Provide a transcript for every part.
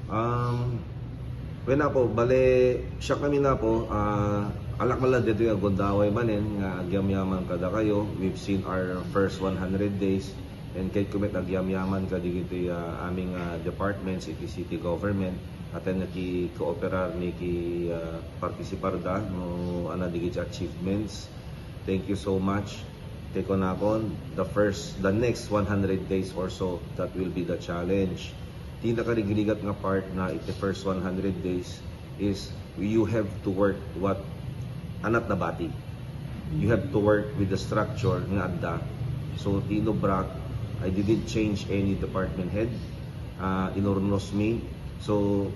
Um, when na po, bale, siya kami na po, alak mala dito yung gondaway manin, nga agyam-yaman kada kayo. We've seen our first 100 days, and kay kumit agyam-yaman ka dito yung aming departments, iti city government, at naki-cooperar, naki-participar da, no, digit achievements. Thank you so much. Take on the next 100 days or so, that will be the challenge. Tinakarigligat nga part na iti first 100 days is you have to work what anat na bati. You have to work with the structure nga adda. So Tino Brack, I didn't change any department head. Inornos me. So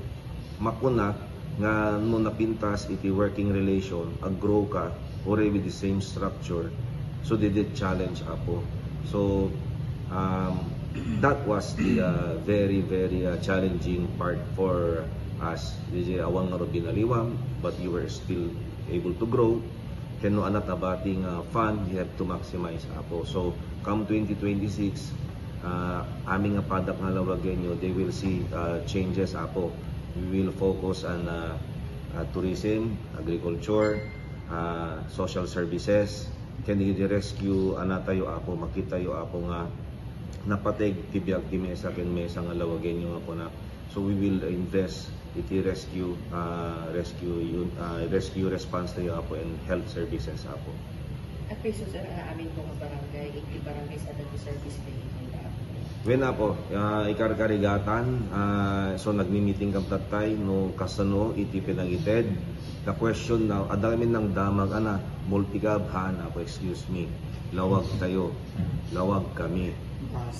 makuna nga no napintas iti working relation, ag-grow ka already with the same structure. So they did challenge Apo. So that was the very challenging part for us. DJ awang nga binaliwam, but you were still able to grow. Kano anat abating fund, you have to maximize Apo. So come 2026, aming nga padak nga lawagenyo, they will see changes Apo. We will focus on tourism, agriculture, social services. Can rescue anatayo Apo, makitayo Apo nga napateg tibiyag ti mesa ken mesa nga lawagenyo Apo na. So we will invest iti rescue response tayo Apo and health services Apo. At peso sir, amin po nga barangay, iti barangay sa dati service kayo ito. When Apo, ikarkarigatan, so nagmi-meeting kang tatay no kasano iti pinangited. The question now, adamin ng damag multicab Apo, excuse me. Lawag tayo, lawag kami.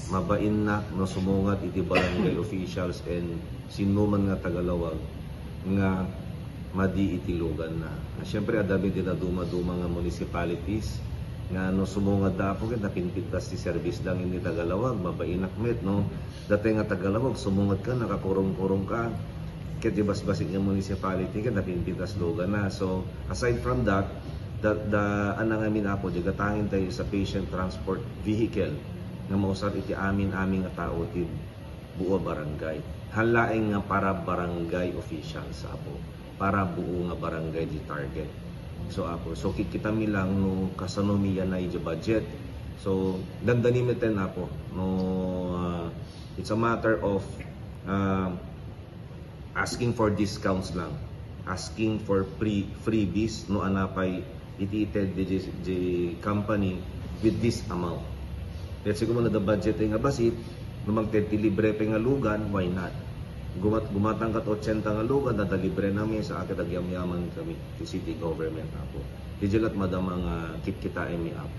Mabain na no sumungat iti barangay officials and sinuman nga tagalawag nga madi itilugan na. Siyempre adami din na duma-duma nga municipalities nga no sumungat da po ket napinpitas ti service lang ini tagalawag, mabainak met no. Dati nga tagalawag sumungat ka nakakurong-kurong ka. Ket ibas-basik nga municipality ket napinpitas lugan na. So aside from that, anang amin Apo di gatangin tayo sa patient transport vehicle nga mausar iti aming nga tao ti buo barangay. Halaeng nga para barangay officials Apo, para buo nga barangay di target. So Apo, so kikita mi lang no kasano mi yan na budget. So dandani meten Apo no, it's a matter of asking for discounts lang, asking for freebies no anapay itiited the company with this amount. Let's say kung na the budget nga basit, no magtitilibre pa nga lugan, why not? Gumatang kat 80 nga lugan, dadalibre namin sa akit agyam-yaman kami, the city government Apo. Dijalat madamang kitkitain mi Apo.